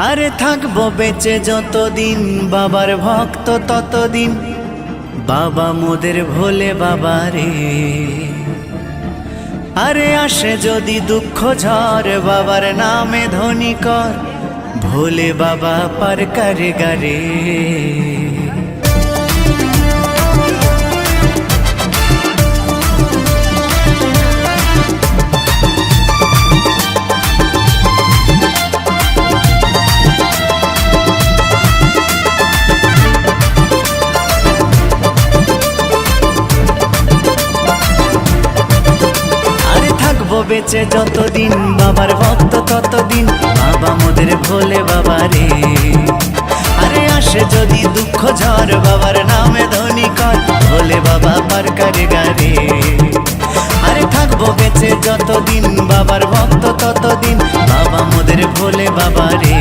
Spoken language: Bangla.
আরে থাকবো বেঁচে যতদিন বাবার ভক্ত ততদিন, বাবা মোদের ভোলে বাবা রে। আরে আসে যদি দুঃখ ঝড় বাবার নামে ধ্বনি কর, ভোলে বাবা পার করে গারে। বেঁচে যতদিন বাবার ভক্ত ততদিন, বাবা মোদের ভোলে বাবা রে। আরে আসে যদি দুঃখ ঝড় বাবার নামে ধ্বনি কর, ভোলে বাবা পার করে গারে। আরে থাকবো বেঁচে যতদিন বাবার ভক্ত ততদিন, বাবা মোদের ভোলে বাবা রে।